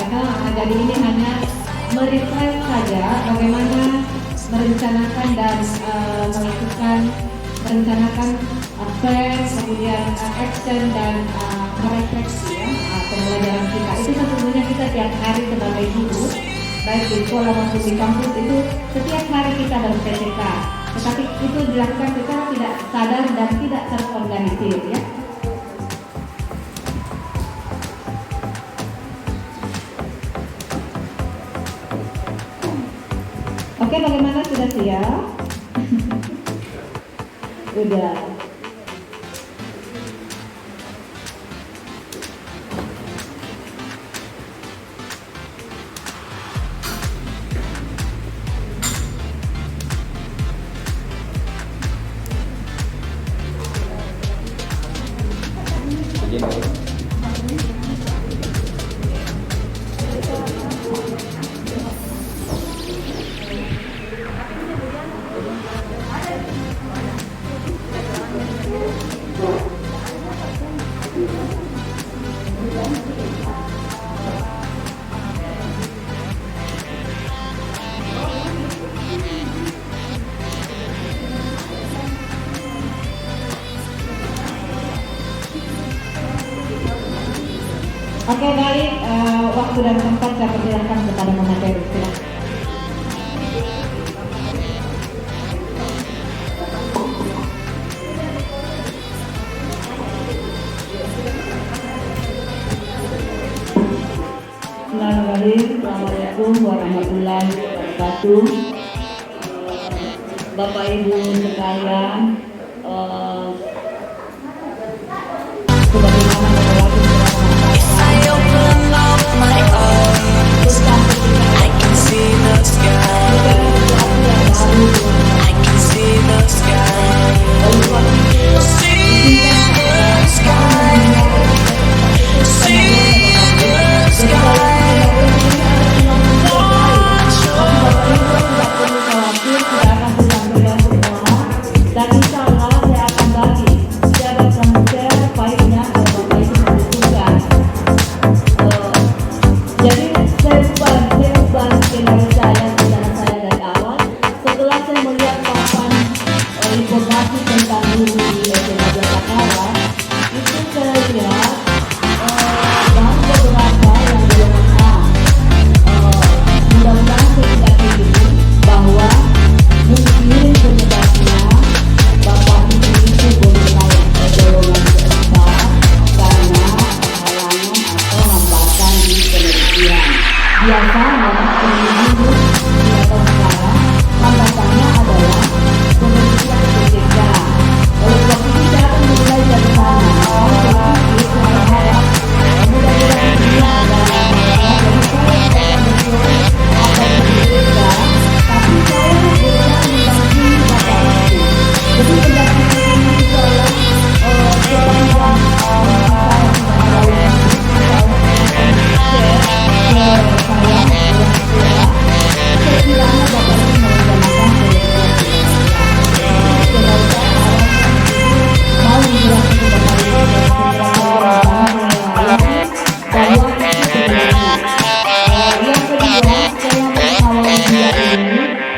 karena jadi ini hanya merefresh saja bagaimana merencanakan dan merencanakan plan, kemudian action dan merefleksi ya, pembelajaran kita. Itu sesungguhnya kita tiap hari sebagai guru, baik di sekolah maupun di kampus itu setiap hari kita dalam PTK. Tetapi itu dilakukan secara tidak sadar dan tidak terorganisir ya. Oke, bagaimana, sudah siap? Udah. Oke, baik, waktu dan tempat saya persilahkan kepada pemateri. Silakan. Assalamualaikum warahmatullahi wabarakatuh. Bapak Ibu sekalian,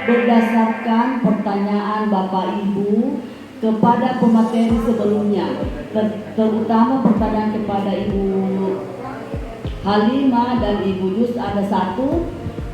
berdasarkan pertanyaan Bapak Ibu kepada pemateri sebelumnya, terutama pertanyaan kepada Ibu Halimah dan Ibu Yus ada satu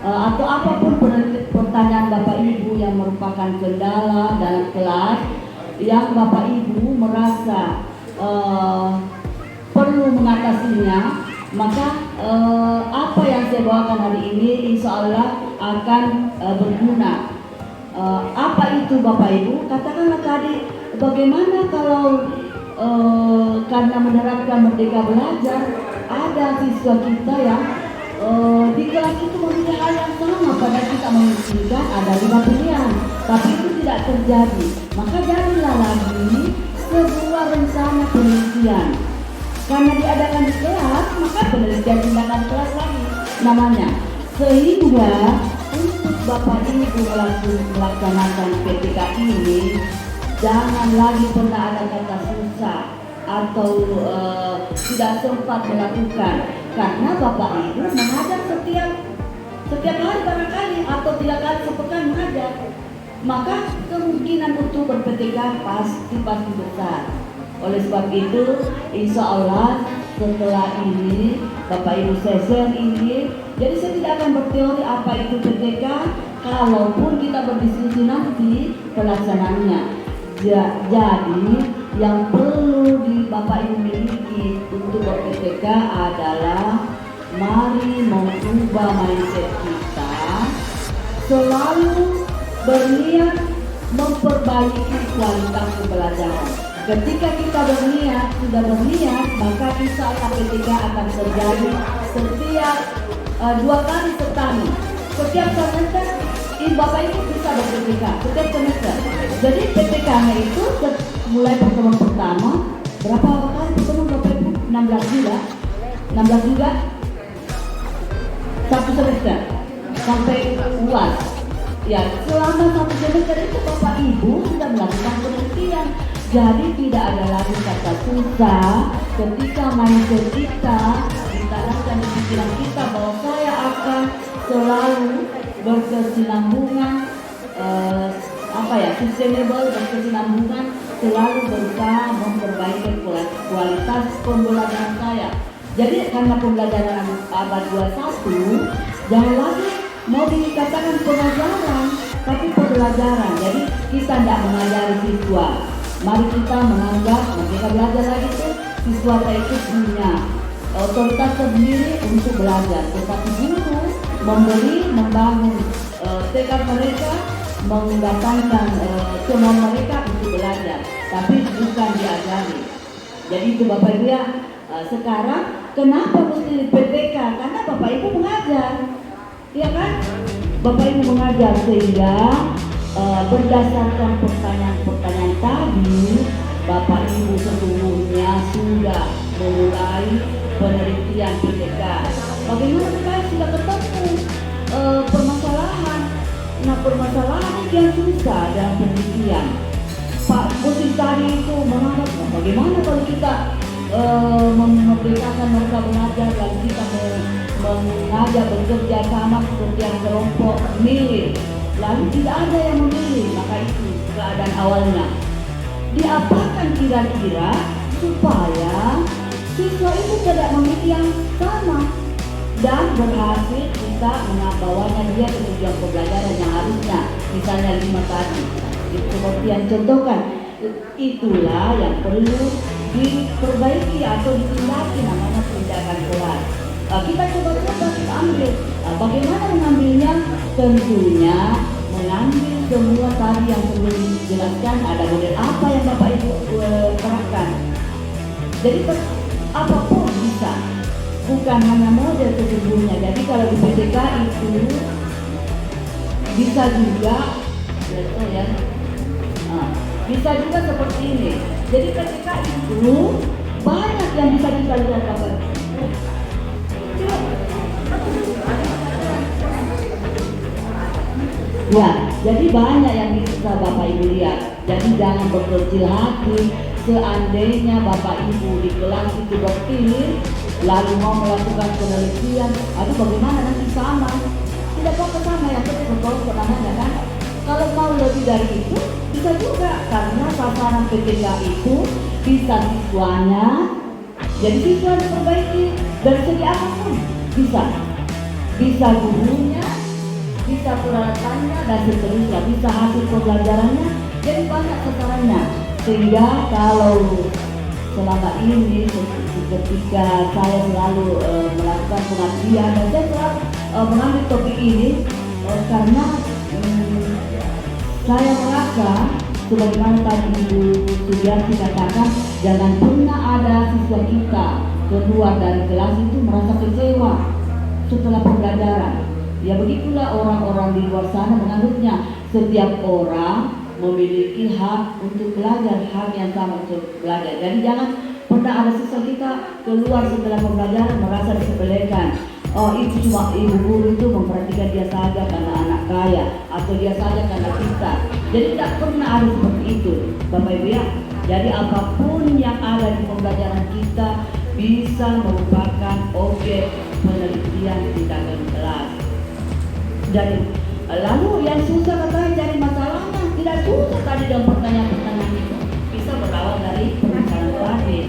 atau apapun pertanyaan Bapak Ibu yang merupakan kendala dalam kelas yang Bapak Ibu merasa perlu mengatasinya, maka apa yang saya bawakan hari ini insya Allah akan berguna. Apa itu Bapak Ibu? Katakanlah tadi, bagaimana kalau karena menerapkan Merdeka Belajar ada siswa kita yang di kelas itu memilih hal yang sama, pada kita menginginkan ada 5 pilihan, tapi itu tidak terjadi. Maka jadilah lagi sebuah rencana penelitian. Karena diadakan di kelas, maka penelitian tindakan kelas lagi namanya. Sehingga untuk Bapak Ibu melaksanakan PTK ini, jangan lagi pernah ada kata susah atau tidak sempat melakukan, karena Bapak Ibu menghadap maka kemungkinan untuk ber-PTK pasti besar. Oleh sebab itu, insya Allah setelah ini Bapak Ibu saya ini, jadi saya tidak akan berteori apa itu PTK, kalaupun kita berdiskusi nanti pelaksanaannya. Jadi yang perlu di Bapak Ibu miliki untuk ber-PTK adalah mari mengubah mindset kita, selalu berniat memperbaiki kualitas pembelajaran. Ketika kita sudah berniat, maka insya Allah PTK akan terjadi setiap 2 kali setahun. Setiap semester, Bapak Ibu bisa ber-PTK setiap semester. Jadi PTK-nya itu mulai pertemuan pertama, berapa kali pertemuan Bapak Ibu? 16 juga. 16 juga. Satu semester sampai UAS. Ya, selama satu semester itu Bapak Ibu sudah melakukan penelitian. Jadi tidak ada lagi kata susah ketika mindset kita ditanamkan di pikiran kita bahwa saya akan selalu berkesinambungan, sustainable, berkesinambungan, selalu berusaha memperbaiki kualitas pembelajaran saya. Jadi karena pembelajaran abad 21 jangan lagi mau dikatakan pengajaran, tapi pembelajaran. Jadi kita tidak mengajari siswa. Mari kita menganggap mereka belajar lagi tuh siswa itu punya otoritas sendiri untuk belajar. Tetapi guru membangun tekad mereka, mendatangkan kemauan mereka untuk belajar, tapi bukan diajari. Jadi itu Bapak Ibu ya. Sekarang kenapa mesti PTK? Karena Bapak Ibu mengajar, ya kan? Bapak Ibu mengajar sehingga berdasarkan pertanyaan-pertanyaan tadi, Bapak Ibu sesungguhnya sudah memulai penelitian PTK. Bagaimana kita sudah ketemu permasalahan? Nah, permasalahan yang susah dalam penelitian. Pak Musi tadi itu menganggap bagaimana kalau kita memerdekakan mereka belajar, lalu kita mengajak bekerja sama seperti yang kelompok milih, lalu tidak ada yang memilih. Maka itu keadaan awalnya. Diapakan kira-kira supaya siswa itu tidak memilih yang sama dan berhasil kita membawanya dia ke tujuan pembelajaran yang harusnya, misalnya 5 tadi. Itu seperti yang contohkan. Itulah yang perlu diperbaiki atau ditindaki, namanya tindakan kelas. Kita coba-coba kita ambil. Bagaimana mengambilnya? Tentunya mengambil semua tadi yang perlu dijelaskan. Ada model apa yang Bapak Ibu terapkan. Jadi apapun bisa, bukan hanya model sesungguhnya. Jadi kalau di PTK itu bisa juga, bisa juga seperti ini. Jadi PTK itu banyak yang bisa kita lihat Bapak. Ya, jadi banyak yang bisa Bapak Ibu lihat. Jadi jangan berkecil hati. Seandainya Bapak Ibu di kelas itu berpilih, lalu mau melakukan penelitian, aduh bagaimana nanti sama? Tidak apa-apa sama yang penting berkelompok namanya kan. Kalau mau lebih dari itu bisa juga, karena sasaran PTK itu bisa siswanya, jadi siswa diperbaiki dari segi apapun bisa gurunya, bisa peralatannya dan seterusnya, bisa hasil pembelajarannya, jadi banyak sasarannya. Sehingga kalau selama ini ketika saya selalu melakukan pengabdian dan saya selalu mengambil topik ini karena saya merasa sebagaimana tadi Ibu Sudiarti katakan, jangan pernah ada siswa kita keluar dari kelas itu merasa kecewa setelah pembelajaran. Ya begitulah orang-orang di luar sana menganggapnya. Setiap orang memiliki hak untuk belajar, hak yang sama untuk belajar. Jadi jangan pernah ada siswa kita keluar setelah pembelajaran merasa disepelekan. Oh, itu cuma ibu guru itu memperhatikan dia saja karena anak kaya, atau dia saja karena kita. Jadi tidak pernah ada seperti itu Bapak Ibu ya. Jadi apapun yang ada di pembelajaran kita bisa merupakan objek penelitian di dalam kelas. Jadi lalu yang susah katanya cari masalahnya. susah tadi dengan pertanyaan-pertanyaan itu bisa berawal dari pembicaraan tadi.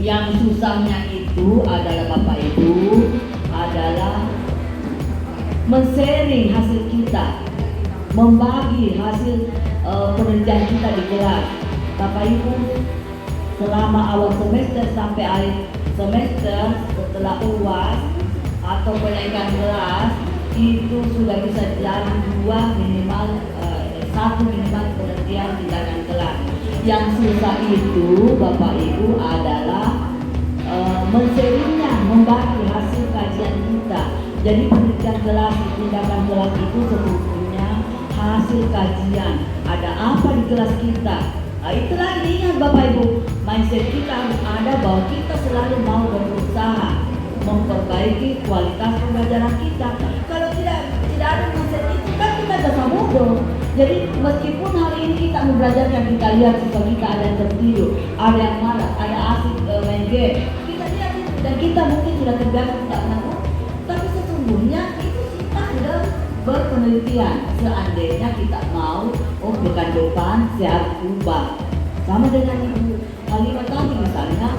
Yang susahnya itu adalah Bapak Ibu adalah men-sharing hasil kita, membagi hasil penelitian kita di kelas. Bapak Ibu, selama awal semester sampai akhir semester setelah UAS atau kenaikan kelas itu sudah bisa jalan satu minimal penelitian tindakan kelas. Yang susah itu Bapak Ibu adalah men-sharingnya, membagi hasil kajian kita. Jadi penelitian kelas, tindakan kelas itu sebetulnya hasil kajian. Ada apa di kelas kita? Nah, itu lagi ingat Bapak Ibu, mindset kita harus ada bahwa kita selalu mau berusaha memperbaiki kualitas pembelajaran kita. Kalau tidak ada mindset itu kan kita bisa bodoh. Jadi meskipun hari ini kita membelajarkan, kita lihat siswa kita ada yang tertidur, ada yang marah, ada asik main game, kita lihat itu dan kita mungkin sudah terbiasa tidak menang. Tapi sesungguhnya itu kita sudah berpenelitian. Seandainya kita mau, pekan depan saya harus ubah. Sama dengan Ibu Halimah tadi misalnya,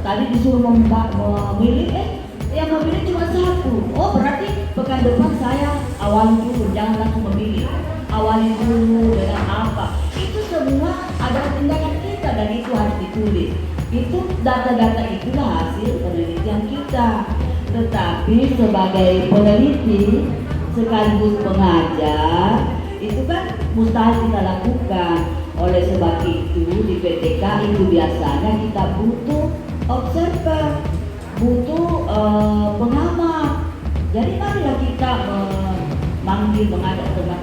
tadi disuruh memilih, yang memilih cuma satu. Berarti pekan depan saya awali dulu, jangan langsung memilih. Awali dulu dengan apa? Itu semua adalah tindakan kita dan itu harus ditulis. Itu data-data itulah hasil penelitian kita. Tetapi sebagai peneliti sekaligus pengajar itu kan mustahil kita lakukan. Oleh sebab itu di PTK itu biasanya kita butuh observer, butuh pengamat. Jadi marilah kita mengajak teman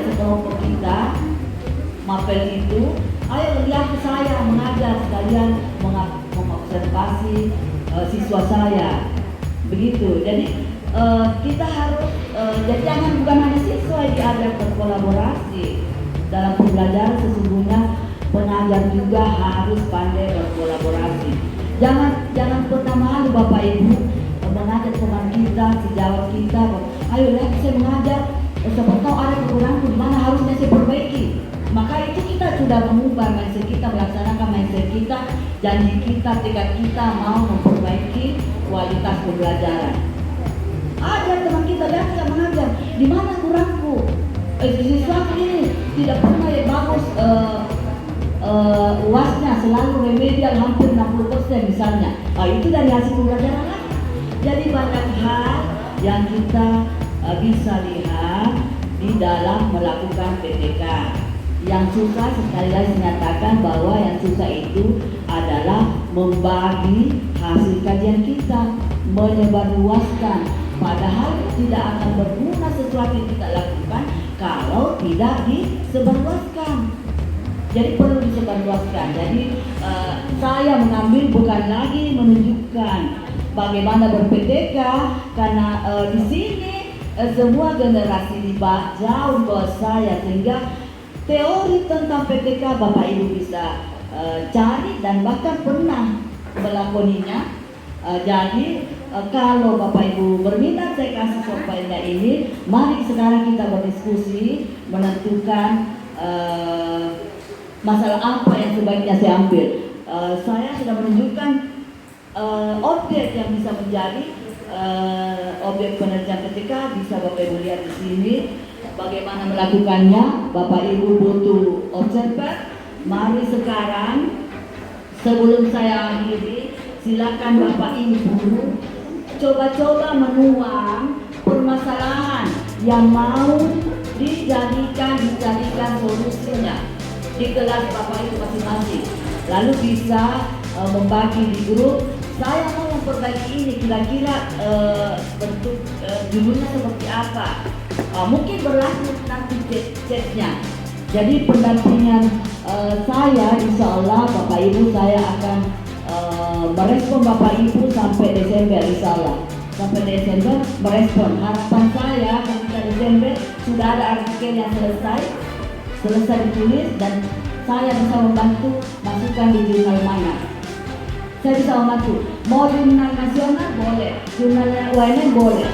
sekelompok kita mapel itu, ayo lihat ke saya mengajar sekalian mengobservasi siswa saya, begitu. Jadi kita harus jadi bukan hanya siswa yang diajak berkolaborasi dalam pembelajaran. Sesungguhnya pengajar juga harus pandai berkolaborasi. Jangan pernah malu Bapak Ibu mengajak teman kita, sejawat kita, ayo lihat saya mengajar, siapa tahu ada kekurangan di mana harusnya saya perbaiki. Maka itu kita sudah mengubah mindset kita, melaksanakan mindset kita, janji kita, tekad kita mau memperbaiki kualitas pembelajaran. Ajar teman kita, lihat saya mengajar, di mana kurangku? Siswa ini tidak pernah bagus UASnya, selalu remedial hampir 60% misalnya. Itu dari hasil pembelajaran lagi. Jadi banyak hal yang kita bisa lihat di dalam melakukan PTK. Yang susah sekali lagi menyatakan bahwa yang susah itu adalah membagi hasil kajian kita, menyebarluaskan. Padahal tidak akan berguna sesuatu yang kita lakukan kalau tidak disebarluaskan. Jadi perlu disebarluaskan. Jadi saya mengambil bukan lagi menunjukkan bagaimana ber-PTK, karena di sini semua generasi di jauh bawah saya, sehingga teori tentang PTK Bapak Ibu bisa cari dan bahkan pernah melakoninya. Jadi kalau Bapak Ibu berminat, saya kasih softwarenya ini. Mari sekarang kita berdiskusi menentukan masalah apa yang sebaiknya saya ambil. Saya sudah menunjukkan objek yang bisa menjadi objek penelitian ketika bisa Bapak Ibu lihat di sini bagaimana melakukannya. Bapak Ibu butuh observer. Mari sekarang sebelum saya akhiri, silakan Bapak Ibu coba-coba menuang permasalahan yang mau dijadikan solusinya di kelas Bapak Ibu masing-masing. Lalu bisa membagi di grup. Saya mau memperbaiki ini, kira-kira bentuk judulnya seperti apa. Mungkin berlanjut nanti chatnya. Jadi pendampingan saya, insya Allah Bapak Ibu saya akan merespon Bapak Ibu sampai Desember, insya Allah. Sampai Desember merespon. Harapan saya ketika Desember sudah ada artikel yang selesai ditulis dan saya bisa membantu masukkan di jurnal mana. Saya bisa membantu. Mau jurnal nasional boleh, jurnal UNM boleh.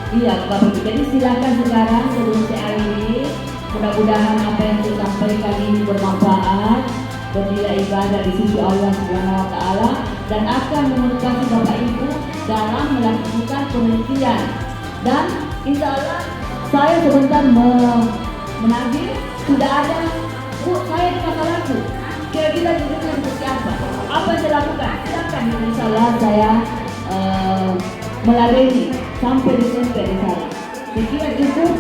Iya, Bapak Ibu. Jadi silakan sekarang sebelum saya akhiri, mudah-mudahan apa yang saya sampaikan ini bermanfaat, bernilai ibadah di sisi Allah Subhanahu wa taala dan akan memotivasi Bapak Ibu dalam melakukan penelitian. Dan insya Allah saya sebentar menagih sudah ada Bu, saya di masa lalu. Kira-kira hidupnya seperti apa? Apa yang saya lakukan? Silakan insya Allah saya meladeni sampai Desember di sana. Sekira cukup.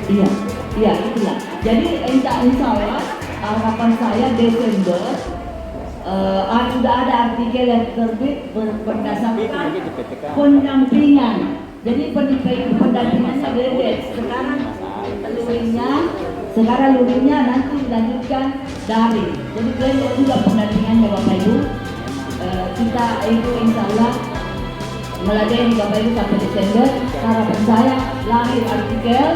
Iya, iya itulah. Jadi insya Allah harapan saya Desember sudah ada artikel yang terbit berdasarkan pendampingan. Jadi pendampingannya beda. Sekarang luringnya nanti dilanjutkan daring. Jadi beda juga pendampingannya Bapak Ibu. Kita itu insya Allah meladeni Bapak Ibu sampai Desember. Harapan saya lahir artikel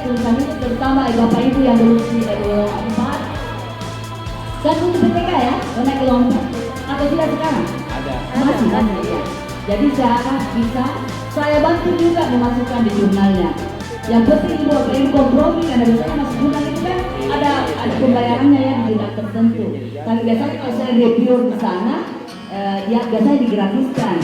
tulisan itu terutama Bapak Ibu yang lulus di level 4 dan untuk PTK ya, naik kelompok atau tidak sekarang? Masih ada ya. Jadi saya harap bisa saya bantu juga memasukkan di jurnalnya. Yang penting Bapak Ibu kompromi karena biasanya masuk jurnal itu kan ada pembayarannya ya di jurnal tertentu. Tapi biasanya kalau saya review di sana, ya biasanya digratiskan.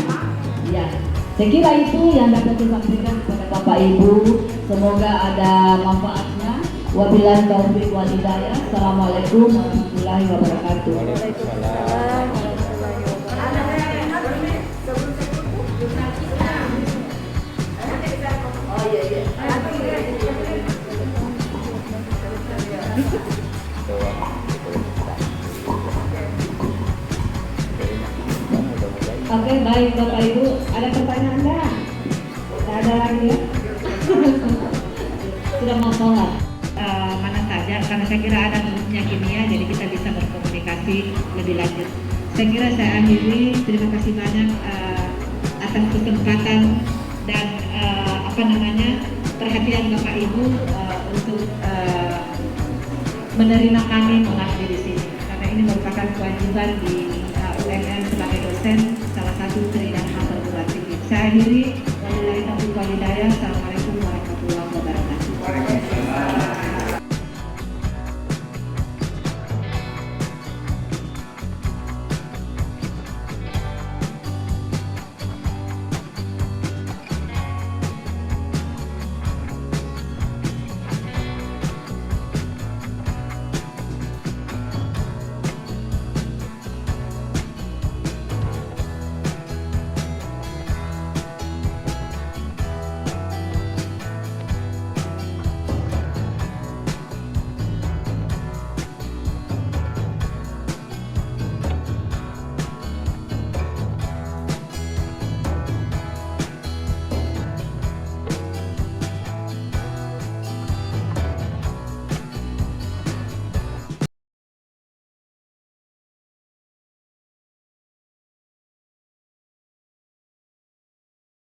Ya, saya kira itu yang dapat saya sampaikan kepada Bapak Ibu. Semoga ada manfaatnya. Wabillahi taufiq wal hidayah. Assalamualaikum warahmatullahi wabarakatuh. Oke, baik Bapak Ibu, ada pertanyaan enggak? Tidak ada lagi ya? Sudah mau sholat? Mana saja, karena saya kira ada grupnya kimia, jadi kita bisa berkomunikasi lebih lanjut. Saya kira saya akhiri, terima kasih banyak atas kesempatan dan perhatian Bapak Ibu untuk menerima kami mengabdi di sini, karena ini merupakan kewajiban di UMM sebagai dosen salah satu dan hal perguruan tinggi. Saya akhiri, wabillahi taufiq wal hidayah. Assalamualaikum warahmatullahi wabarakatuh.